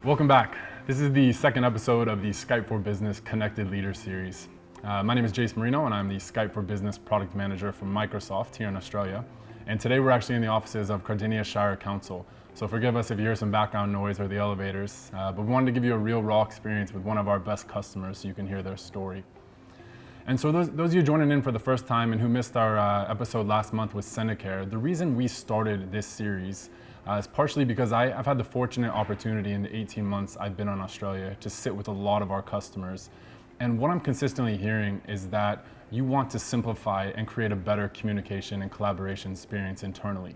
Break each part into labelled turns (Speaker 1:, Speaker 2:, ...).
Speaker 1: Welcome back. This is the second episode of the Skype for Business Connected Leaders series. My name is Jace Marino and I'm the Skype for Business Product Manager from Microsoft here in Australia. And today we're actually in the offices of Shire Council. So forgive us if you hear some background noise or the elevators, but we wanted to give you a real raw experience with one of our best customers so you can hear their story. And so those of you joining in for the first time and who missed our episode last month with Senecare, the reason we started this series is partially because I've had the fortunate opportunity in the 18 months I've been in Australia to sit with a lot of our customers. And what I'm consistently hearing is that you want to simplify and create a better communication and collaboration experience internally.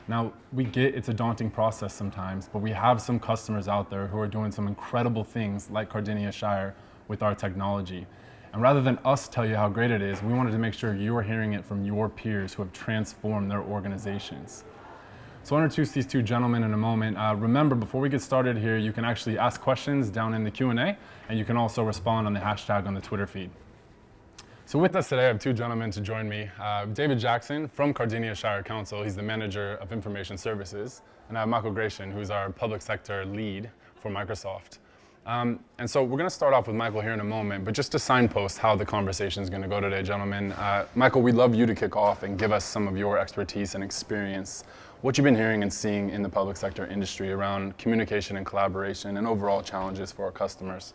Speaker 1: Now, we get it's a daunting process sometimes, but we have some customers out there who are doing some incredible things like Shire with our technology. And rather than us tell you how great it is, we wanted to make sure you're hearing it from your peers who have transformed their organizations. So I'll introduce these two gentlemen in a moment. Remember, before we get started here, you can actually ask questions down in the Q&A, and you can also respond on the hashtag on the Twitter feed. So with us today, I have two gentlemen to join me. David Jackson from Shire Council. He's the Manager of Information Services. And I have Michael Gratian, who's our Public Sector Lead for Microsoft. And so we're going to start off with Michael here in a moment, but just to signpost how the conversation is going to go today, gentlemen. Michael, we'd love you to kick off and give us some of your expertise and experience, what you've been hearing and seeing in the public sector industry around communication and collaboration and overall challenges for our customers.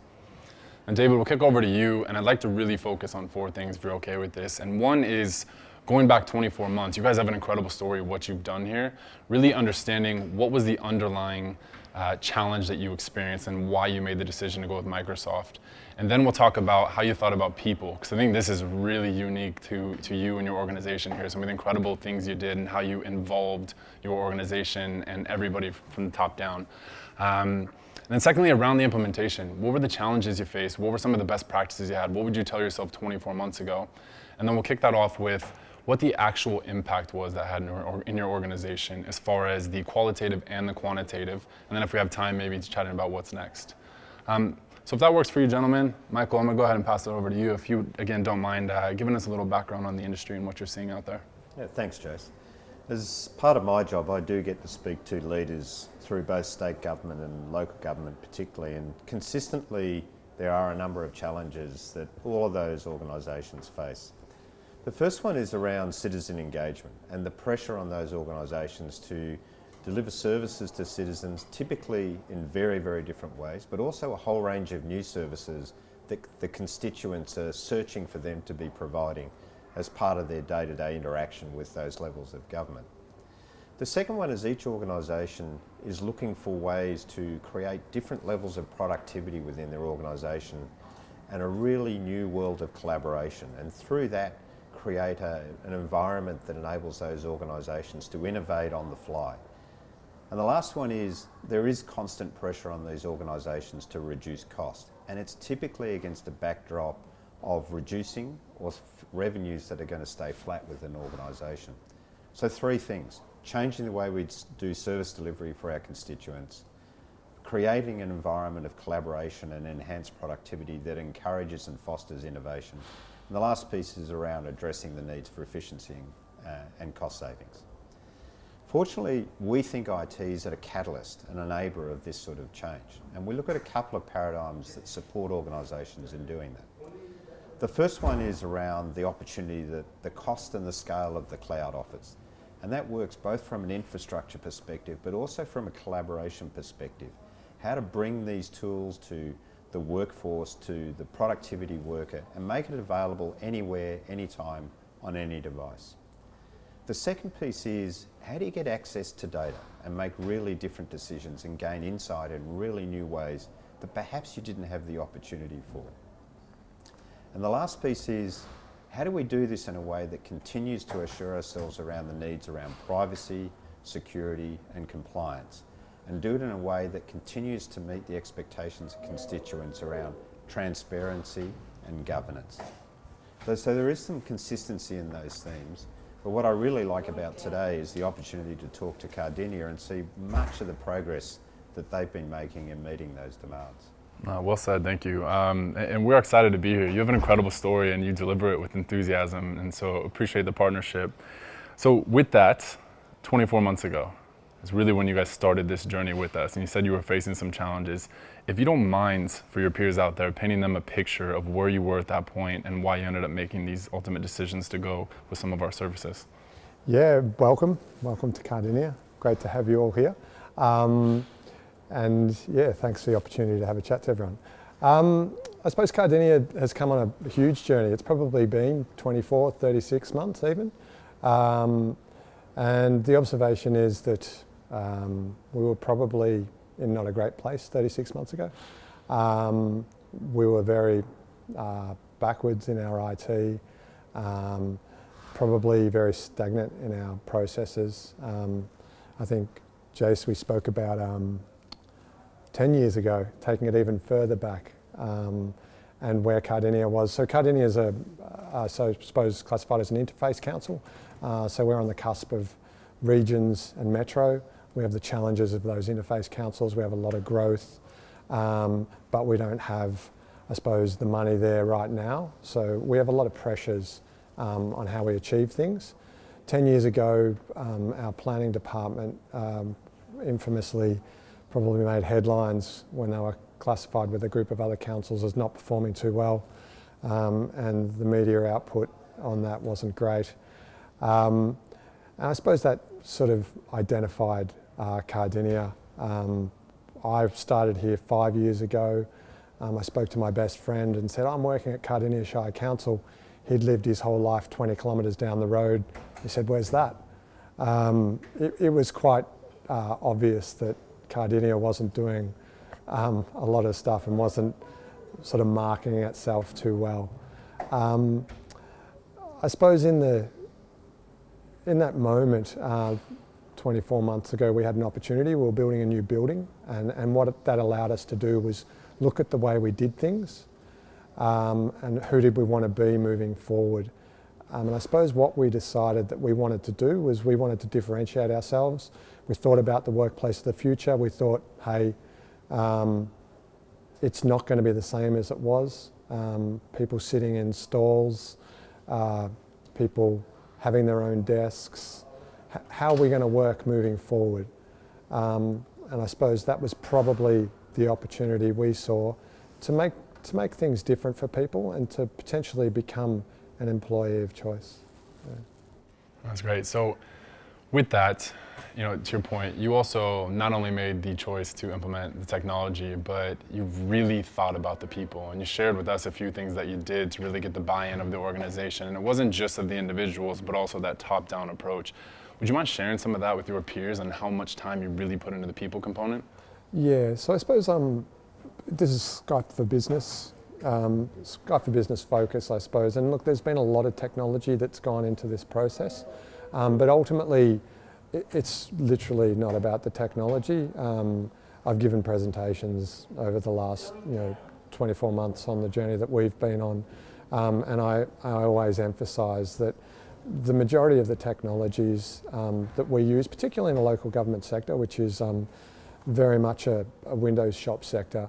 Speaker 1: And David, we'll kick over to you, and I'd like to really focus on four things if you're okay with this. And one is going back 24 months. You guys have an incredible story of what you've done here, really understanding what was the underlying challenge that you experienced and why you made the decision to go with Microsoft. And then we'll talk about how you thought about people, because I think this is really unique to you and your organization here. Some of the incredible things you did and how you involved your organization and everybody from the top down. And then secondly, around the implementation, what were the challenges you faced? What were some of the best practices you had? What would you tell yourself 24 months ago? And then we'll kick that off with what the actual impact was that had in your organization as far as the qualitative and the quantitative. And then if we have time, maybe chatting about what's next. So if that works for you, gentlemen, Michael, I'm going to go ahead and pass it over to you. If you, again, don't mind giving us a little background on the industry and what you're seeing out there.
Speaker 2: Yeah, thanks, Jace. As part of my job, I do get to speak to leaders through both state government and local government particularly, and consistently there are a number of challenges that all of those organisations face. The first one is around citizen engagement and the pressure on those organisations to deliver services to citizens, typically in very, very different ways, but also a whole range of new services that the constituents are searching for them to be providing as part of their day-to-day interaction with those levels of government. The second one is each organisation is looking for ways to create different levels of productivity within their organisation and a really new world of collaboration, and through that create an environment that enables those organisations to innovate on the fly. And the last one is there is constant pressure on these organisations to reduce cost, and it's typically against a backdrop of reducing or revenues that are going to stay flat with an organisation. So three things: changing the way we do service delivery for our constituents, creating an environment of collaboration and enhanced productivity that encourages and fosters innovation. And the last piece is around addressing the needs for efficiency and cost savings. Fortunately, we think IT is a catalyst, an enabler of this sort of change. And we look at a couple of paradigms that support organisations in doing that. The first one is around the opportunity that the cost and the scale of the cloud offers. And that works both from an infrastructure perspective, but also from a collaboration perspective. How to bring these tools to the workforce, to the productivity worker, and make it available anywhere, anytime, on any device. The second piece is, how do you get access to data and make really different decisions and gain insight in really new ways that perhaps you didn't have the opportunity for? And the last piece is, how do we do this in a way that continues to assure ourselves around the needs around privacy, security, and compliance, and do it in a way that continues to meet the expectations of constituents around transparency and governance. So there is some consistency in those themes, but what I really like about today is the opportunity to talk to Cardinia and see much of the progress that they've been making in meeting those demands.
Speaker 1: Well said, thank you. And we're excited to be here. You have an incredible story and you deliver it with enthusiasm, and so appreciate the partnership. So with that, 24 months ago, It's really when you guys started this journey with us, and you said you were facing some challenges. If you don't mind, for your peers out there, painting them a picture of where you were at that point and why you ended up making these ultimate decisions to go with some of our services.
Speaker 3: Yeah, welcome to Cardinia. Great to have you all here. And yeah, thanks for the opportunity to have a chat to everyone. I suppose Cardinia has come on a huge journey. It's probably been 24, 36 months even. And the observation is that we were probably in not a great place 36 months ago. We were very backwards in our IT, probably very stagnant in our processes. I think, Jace, we spoke about 10 years ago, taking it even further back, and where Cardinia was. So Cardinia is I suppose classified as an interface council. So we're on the cusp of regions and metro. We have the challenges of those interface councils. We have a lot of growth, but we don't have, I suppose, the money there right now. So we have a lot of pressures on how we achieve things. 10 years ago, our planning department infamously probably made headlines when they were classified with a group of other councils as not performing too well, and the media output on that wasn't great. And I suppose that sort of identified Cardinia. I started here 5 years ago. I spoke to my best friend and said, I'm working at Cardinia Shire Council. He'd lived his whole life 20 kilometres down the road. He said, where's that? It was quite obvious that Cardinia wasn't doing a lot of stuff and wasn't sort of marketing itself too well. I suppose in that moment, 24 months ago, we had an opportunity. We were building a new building, and what that allowed us to do was look at the way we did things, and who did we want to be moving forward. And I suppose what we decided that we wanted to do was we wanted to differentiate ourselves. We thought about the workplace of the future. We thought, hey, it's not going to be the same as it was. People sitting in stalls, people having their own desks. How are we going to work moving forward? And I suppose that was probably the opportunity we saw to make things different for people and to potentially become an employee of choice. Yeah.
Speaker 1: That's great. So with that, to your point, you also not only made the choice to implement the technology, but you've really thought about the people, and you shared with us a few things that you did to really get the buy-in of the organization. And it wasn't just of the individuals, but also that top-down approach. Would you mind sharing some of that with your peers and how much time you really put into the people component?
Speaker 3: Yeah, so I suppose this is Skype for Business. Skype for Business focus, I suppose. And look, there's been a lot of technology that's gone into this process, but ultimately, it's literally not about the technology. I've given presentations over the last 24 months on the journey that we've been on, and I always emphasise that the majority of the technologies that we use, particularly in the local government sector, which is very much a Windows shop sector,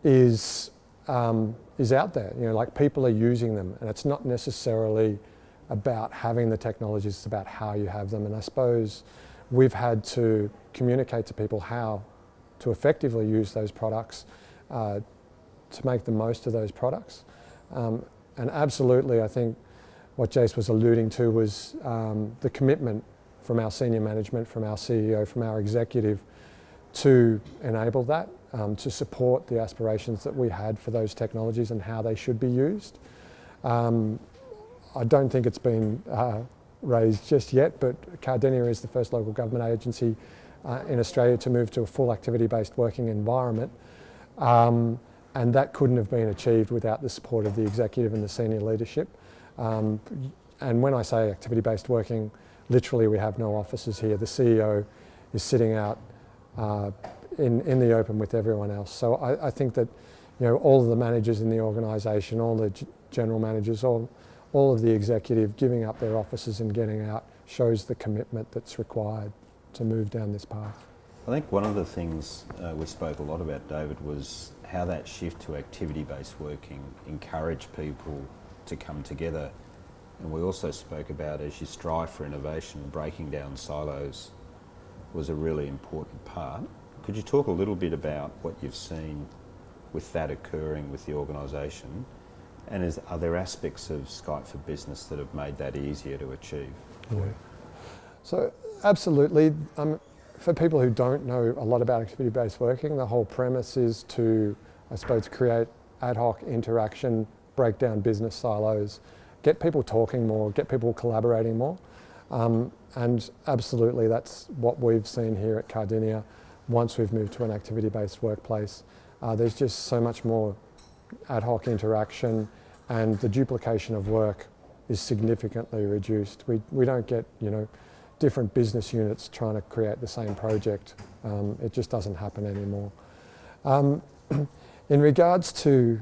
Speaker 3: is out there. Like people are using them, and it's not necessarily about having the technologies, it's about how you have them. And I suppose we've had to communicate to people how to effectively use those products, to make the most of those products. And absolutely, I think what Jace was alluding to was the commitment from our senior management, from our CEO, from our executive to enable that, to support the aspirations that we had for those technologies and how they should be used. I don't think it's been raised just yet, but Cardinia is the first local government agency in Australia to move to a full activity-based working environment. And that couldn't have been achieved without the support of the executive and the senior leadership. And when I say activity-based working, literally we have no offices here. The CEO is sitting out in the open with everyone else. So I think that all of the managers in the organisation, all the general managers, all of the executive giving up their offices and getting out shows the commitment that's required to move down this path.
Speaker 2: I think one of the things we spoke a lot about, David, was how that shift to activity-based working encouraged people to come together And we also spoke about, as you strive for innovation, breaking down silos was a really important part. Could you talk a little bit about what you've seen with that occurring with the organisation? And are there aspects of Skype for Business that have made that easier to achieve?
Speaker 3: Yeah. So absolutely. For people who don't know a lot about activity-based working, the whole premise is to, I suppose, create ad hoc interaction, break down business silos, get people talking more, get people collaborating more. And absolutely, that's what we've seen here at Cardinia. Once we've moved to an activity-based workplace, there's just so much more ad hoc interaction, and the duplication of work is significantly reduced. We don't get, different business units trying to create the same project. It just doesn't happen anymore. In regards to,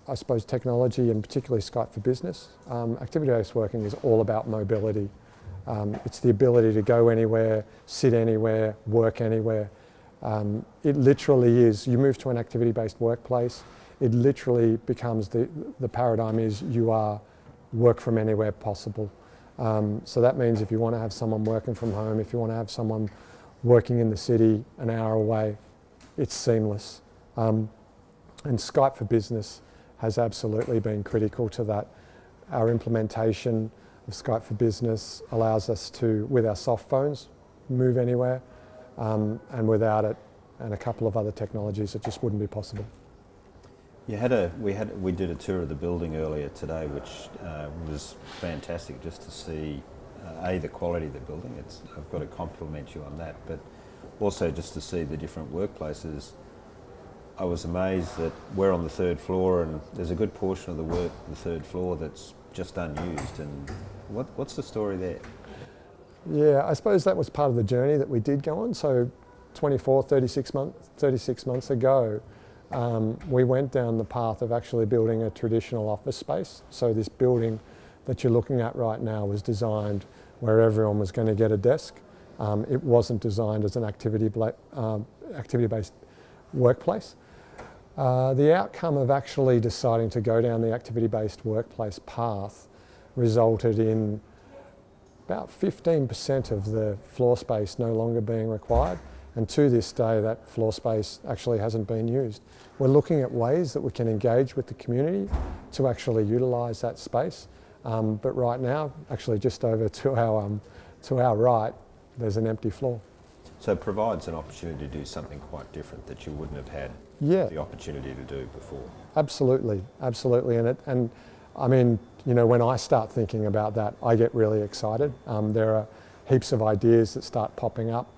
Speaker 3: I suppose, technology and particularly Skype for Business, activity-based working is all about mobility. It's the ability to go anywhere, sit anywhere, work anywhere. It literally is, you move to an activity-based workplace, it literally becomes the paradigm is you are work from anywhere possible. So that means if you want to have someone working from home, if you want to have someone working in the city an hour away, it's seamless. And Skype for Business has absolutely been critical to that. Our implementation of Skype for Business allows us to, with our soft phones, move anywhere, and without it and a couple of other technologies, it just wouldn't be possible.
Speaker 2: We did a tour of the building earlier today, which was fantastic just to see the quality of the building. I've got to compliment you on that, but also just to see the different workplaces. I was amazed that we're on the third floor, and there's a good portion of the third floor that's just unused. And what's the story there?
Speaker 3: Yeah, I suppose that was part of the journey that we did go on. So 36 months ago, we went down the path of actually building a traditional office space. So this building that you're looking at right now was designed where everyone was going to get a desk. It wasn't designed as an activity-based workplace. The outcome of actually deciding to go down the activity-based workplace path resulted in about 15% of the floor space no longer being required. And to this day, that floor space actually hasn't been used. We're looking at ways that we can engage with the community to actually utilise that space. But right now, actually just over to our right, there's an empty floor.
Speaker 2: So it provides an opportunity to do something quite different that you wouldn't have had the opportunity to do before.
Speaker 3: Absolutely, absolutely. And I mean, when I start thinking about that, I get really excited. There are heaps of ideas that start popping up.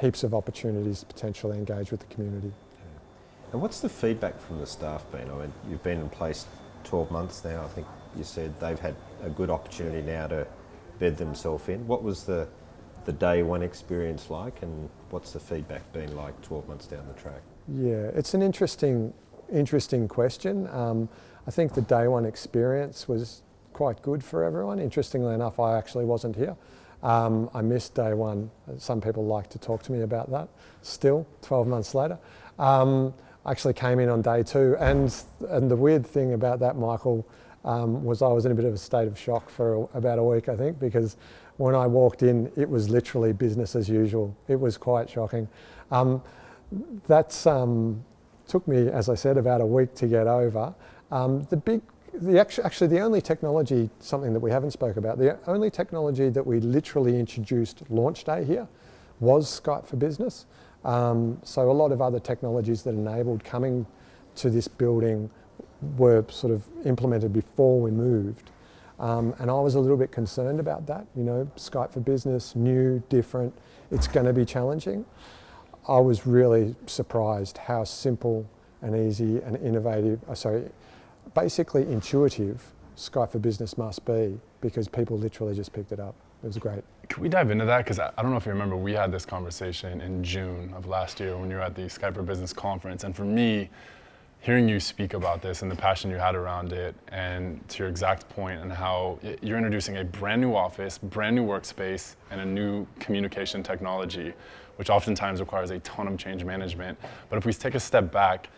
Speaker 3: Heaps of opportunities to potentially engage with the community.
Speaker 2: And what's the feedback from the staff been? I mean, you've been in place 12 months now. I think you said they've had a good opportunity now to bed themselves in. What was the day one experience like, and what's the feedback been like 12 months down the track? Yeah,
Speaker 3: it's an interesting question. I think the day one experience was quite good for everyone. Interestingly enough, I actually wasn't here. I missed day one. Some people like to talk to me about that still, 12 months later. I actually came in on day two, and the weird thing about that, Michael, was I was in a bit of a state of shock for about a week, I think, because when I walked in, it was literally business as usual. It was quite shocking. That's took me, as I said, about a week to get over. Actually, the only technology, something that we haven't spoke about, the only technology that we literally introduced launch day here was Skype for Business. So a lot of other technologies that enabled coming to this building were sort of implemented before we moved. And I was a little bit concerned about that. Skype for Business, new, different, it's going to be challenging. I was really surprised how simple and easy and innovative, basically intuitive Skype for Business must be, because people literally just picked it up. It was great.
Speaker 1: Can we dive into that? Because I don't know if you remember, we had this conversation in June of last year when you were at the Skype for Business conference. And for me, hearing you speak about this and the passion you had around it, and to your exact point, and how you're introducing a brand new office, brand new workspace, and a new communication technology, which oftentimes requires a ton of change management. But if we take a step back,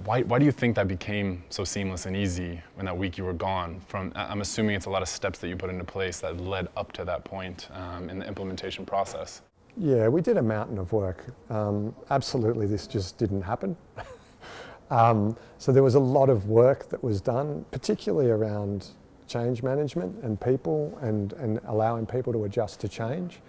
Speaker 1: why do you think that became so seamless and easy when that week you were gone? I'm assuming it's a lot of steps that you put into place that led up to that point in the implementation process.
Speaker 3: Yeah, we did a mountain of work. Absolutely, this just didn't happen. So there was a lot of work that was done, particularly around change management and people and allowing people to adjust to change.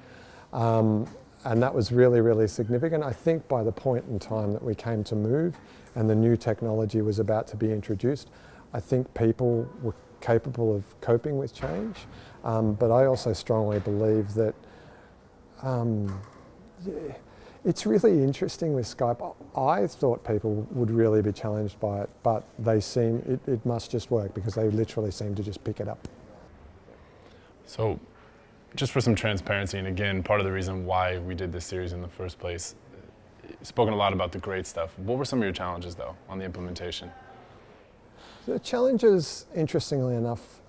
Speaker 3: And that was really, really significant. I think by the point in time that we came to move and the new technology was about to be introduced, I think people were capable of coping with change. But I also strongly believe that it's really interesting with Skype. I thought people would really be challenged by it, but it must just work because they literally seem to just pick it up.
Speaker 1: So just for some transparency, and again, part of the reason why we did this series in the first place, you've spoken a lot about the great stuff. What were some of your challenges though on the implementation?
Speaker 3: The challenges, interestingly enough,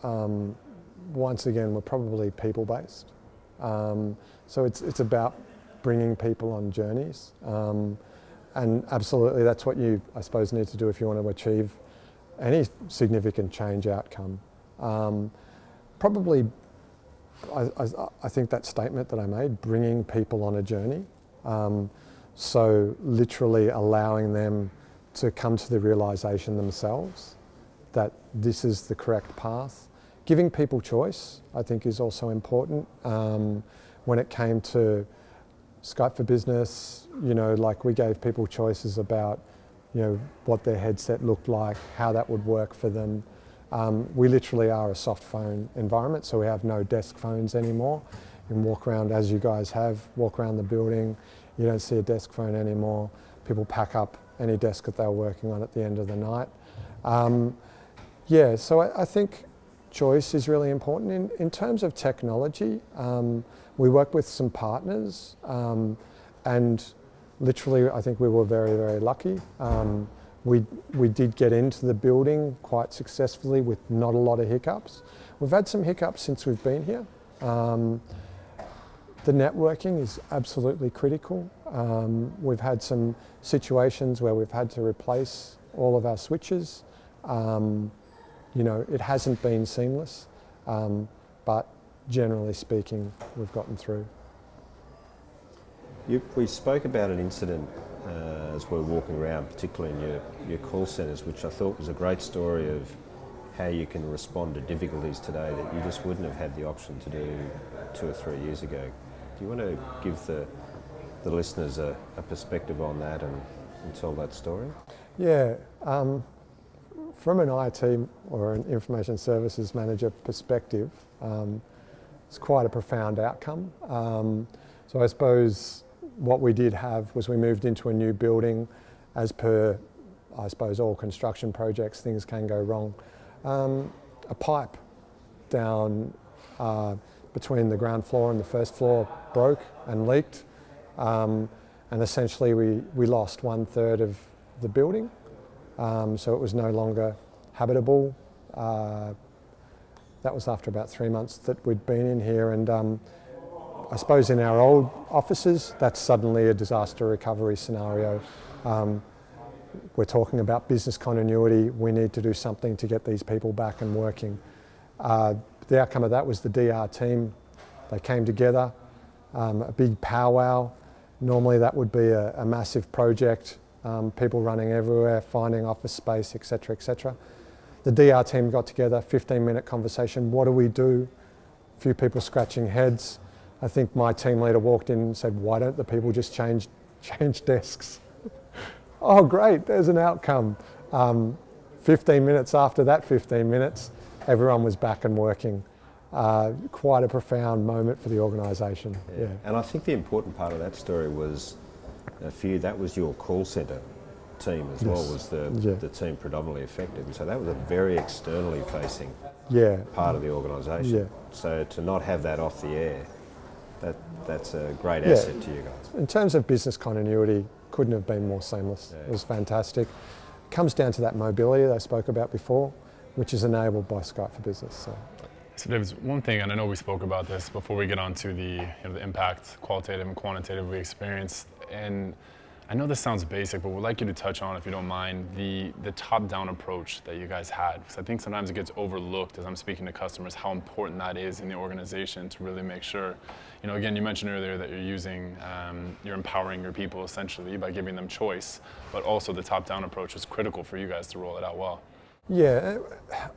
Speaker 3: once again, were probably people-based. So it's about bringing people on journeys. And absolutely, that's what you, I suppose, need to do if you want to achieve any significant change outcome. Probably, I think that statement that I made, bringing people on a journey. So literally allowing them to come to the realisation themselves that this is the correct path. Giving people choice, I think, is also important. When it came to Skype for Business, like we gave people choices about, what their headset looked like, how that would work for them. We literally are a soft phone environment, so we have no desk phones anymore. You can walk around, as you guys have, walk around the building. You don't see a desk phone anymore. People pack up any desk that they were working on at the end of the night. So I think choice is really important. In terms of technology, we work with some partners, and literally I think we were very, very lucky. We did get into the building quite successfully with not a lot of hiccups. We've had some hiccups since we've been here. The networking is absolutely critical. We've had some situations where we've had to replace all of our switches. It hasn't been seamless, but generally speaking, we've gotten through.
Speaker 2: We spoke about an incident as we were walking around, particularly in your call centres, which I thought was a great story of how you can respond to difficulties today that you just wouldn't have had the option to do 2 or 3 years ago. Do you want to give the listeners a perspective on that and tell that story?
Speaker 3: Yeah. From an IT or an information services manager perspective, it's quite a profound outcome. So I suppose what we did have was we moved into a new building. As per, I suppose, all construction projects, things can go wrong. A pipe down between the ground floor and the first floor broke and leaked, and essentially we lost 1/3 of the building. So it was no longer habitable. That was after about 3 months that we'd been in here, and I suppose in our old offices, that's suddenly a disaster recovery scenario. We're talking about business continuity. We need to do something to get these people back and working. The outcome of that was the DR team. They came together, a big powwow. Normally that would be a massive project, people running everywhere, finding office space, etc., etc. The DR team got together, 15-minute conversation. What do we do? A few people scratching heads. I think my team leader walked in and said, why don't the people just change desks? Oh, great, there's an outcome. 15 minutes after that 15 minutes, everyone was back and working. Quite a profound moment for the organisation. Yeah.
Speaker 2: And I think the important part of that story was, for you, that was your call centre team as well, was the team predominantly affected. And so that was a very externally facing part of the organisation.
Speaker 3: Yeah.
Speaker 2: So to not have that off the air, that's a great asset to you guys.
Speaker 3: In terms of business continuity, couldn't have been more seamless. It was fantastic. Comes down to that mobility that I spoke about before, which is enabled by Skype for Business.
Speaker 1: So there's one thing, and I know we spoke about this before we get on to the impact, qualitative and quantitative we experienced, and I know this sounds basic, but we'd like you to touch on, if you don't mind, the top-down approach that you guys had. Because I think sometimes it gets overlooked as I'm speaking to customers how important that is in the organization to really make sure, again, you mentioned earlier that you're empowering your people essentially by giving them choice, but also the top-down approach was critical for you guys to roll it out well.
Speaker 3: Yeah,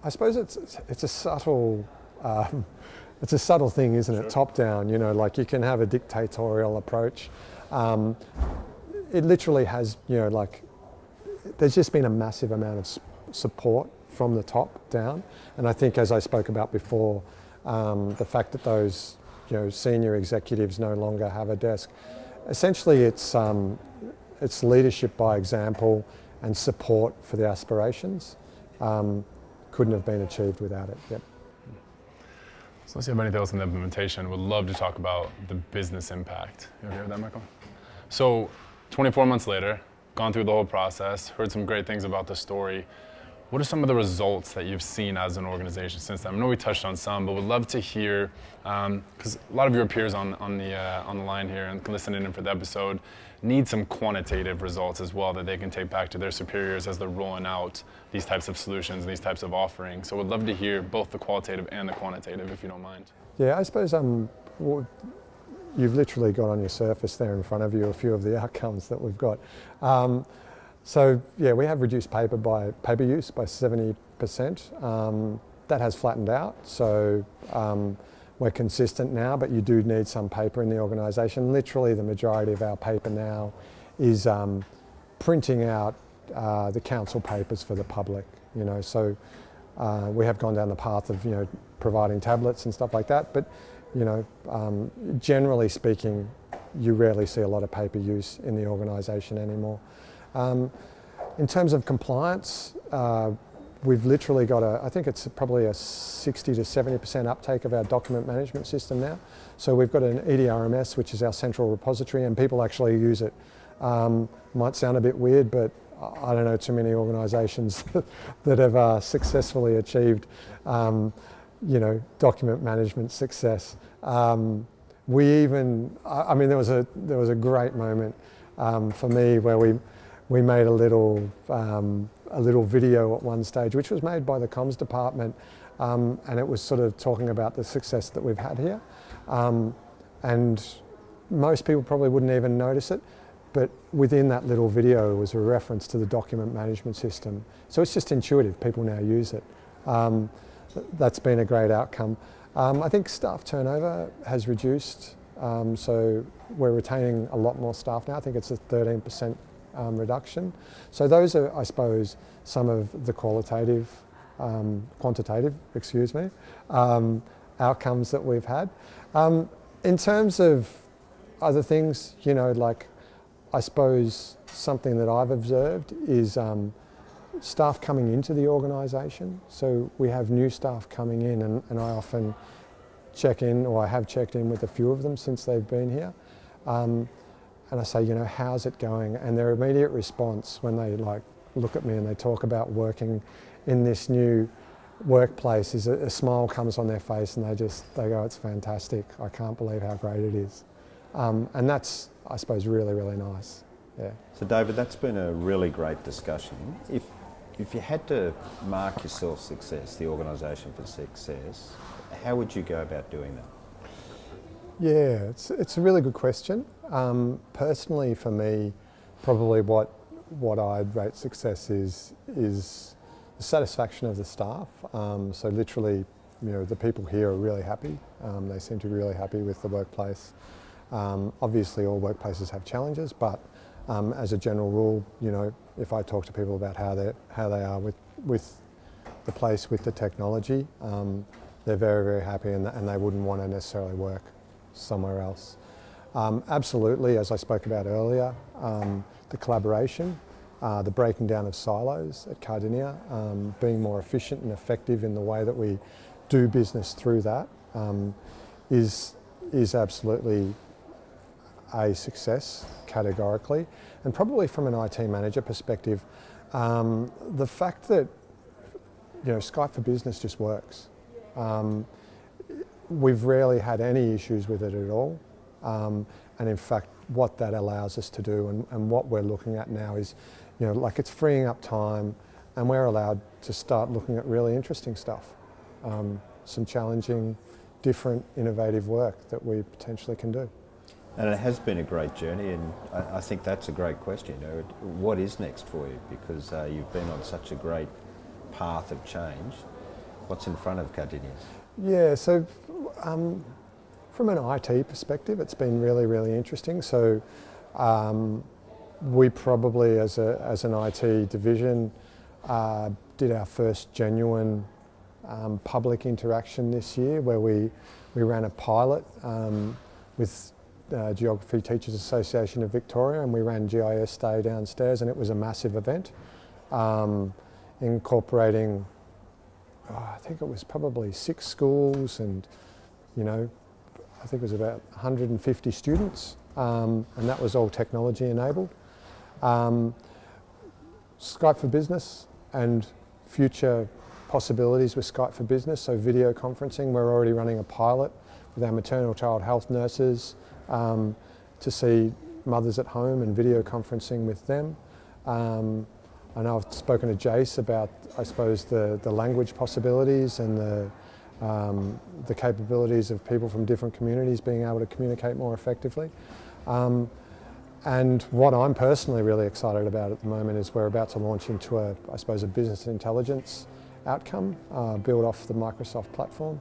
Speaker 3: I suppose it's a subtle thing, isn't it?
Speaker 1: Sure.
Speaker 3: Top down, like you can have a dictatorial approach. It literally has, there's just been a massive amount of support from the top down. And I think, as I spoke about before, the fact that those, senior executives no longer have a desk, essentially it's leadership by example and support for the aspirations. Couldn't have been achieved without it. Yep.
Speaker 1: So let's see if anything else in the implementation. Would love to talk about the business impact. You okay with that, Michael? So 24 months later, gone through the whole process, heard some great things about the story. What are some of the results that you've seen as an organization since then? I know we touched on some, but would love to hear, because a lot of your peers on the line here and listening in for the episode need some quantitative results as well that they can take back to their superiors as they're rolling out these types of solutions, these types of offerings. So would love to hear both the qualitative and the quantitative, if you don't mind.
Speaker 3: Yeah, I suppose you've literally got on your surface there in front of you a few of the outcomes that we've got. So yeah, we have reduced paper use by 70%. That has flattened out, so we're consistent now, but you do need some paper in the organisation. Literally the majority of our paper now is printing out the council papers for the public, so we have gone down the path of, providing tablets and stuff like that, but generally speaking, you rarely see a lot of paper use in the organisation anymore. In terms of compliance, we've literally got I think it's probably a 60 to 70% uptake of our document management system now. So we've got an EDRMS, which is our central repository, and people actually use it. Might sound a bit weird, but I don't know too many organisations that have successfully achieved, document management success. We even, there was a great moment for me where we made a little video at one stage, which was made by the comms department, and it was sort of talking about the success that we've had here. And most people probably wouldn't even notice it, but within that little video was a reference to the document management system. So it's just intuitive, people now use it. That's been a great outcome. I think staff turnover has reduced, so we're retaining a lot more staff now. I think it's a 13% reduction. So those are, I suppose, some of the quantitative, outcomes that we've had. In terms of other things, I suppose something that I've observed is staff coming into the organisation. So we have new staff coming in, and I often check in, or I have checked in with a few of them since they've been here. And I say, how's it going? And their immediate response when they look at me and they talk about working in this new workplace is a smile comes on their face, and they go, it's fantastic. I can't believe how great it is. And that's, I suppose, really, really nice. Yeah.
Speaker 2: So David, that's been a really great discussion. If you had to mark yourself success, the organisation for success, how would you go about doing that?
Speaker 3: Yeah, it's a really good question. Personally, for me, probably what I'd rate success is the satisfaction of the staff. So literally, the people here are really happy. They seem to be really happy with the workplace. Obviously, all workplaces have challenges, but as a general rule, if I talk to people about how they are with the place, with the technology, they're very, very happy, and they wouldn't want to necessarily work somewhere else. Absolutely, as I spoke about earlier, the collaboration, the breaking down of silos at Cardinia, being more efficient and effective in the way that we do business through that is absolutely a success categorically. And probably from an IT manager perspective, the fact that Skype for Business just works. We've rarely had any issues with it at all. And in fact, what that allows us to do, and what we're looking at now is, like it's freeing up time, and we're allowed to start looking at really interesting stuff, some challenging, different, innovative work that we potentially can do.
Speaker 2: And it has been a great journey, and I think that's a great question. What is next for you? Because you've been on such a great path of change. What's in front of Gardenias?
Speaker 3: Yeah, so from an IT perspective, it's been really, really interesting. So we probably, as an IT division, did our first genuine public interaction this year, where we ran a pilot with Geography Teachers Association of Victoria, and we ran GIS Day downstairs, and it was a massive event, incorporating, I think it was probably 6 schools, and I think it was about 150 students, and that was all technology enabled. Skype for Business and future possibilities with Skype for Business, so video conferencing. We're already running a pilot with our maternal child health nurses to see mothers at home and video conferencing with them. I know I've spoken to Jace about, I suppose, the language possibilities and the capabilities of people from different communities being able to communicate more effectively. And what I'm personally really excited about at the moment is we're about to launch into a business intelligence outcome built off the Microsoft platform.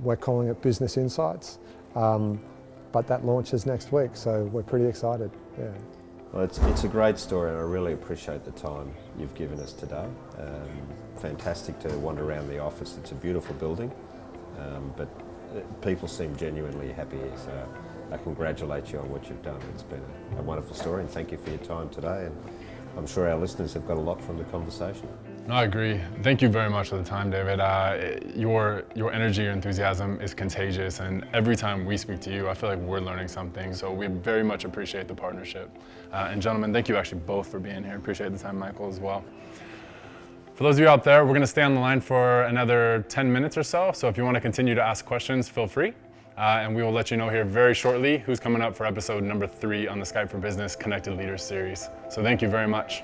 Speaker 3: We're calling it Business Insights, but that launches next week, so we're pretty excited. Yeah.
Speaker 2: Well, it's a great story, and I really appreciate the time you've given us today. Fantastic to wander around the office. It's a beautiful building, but people seem genuinely happy here, so I congratulate you on what you've done. It's been a wonderful story, and thank you for your time today, and I'm sure our listeners have got a lot from the conversation.
Speaker 1: No, I agree. Thank you very much for the time, David. Your energy, your enthusiasm is contagious, and every time we speak to you, I feel like we're learning something, so we very much appreciate the partnership. And gentlemen, thank you actually both for being here. Appreciate the time, Michael, as well. For those of you out there, we're going to stay on the line for another 10 minutes or so, so if you want to continue to ask questions, feel free. And we will let you know here very shortly who's coming up for episode number 3 on the Skype for Business Connected Leaders series. So thank you very much.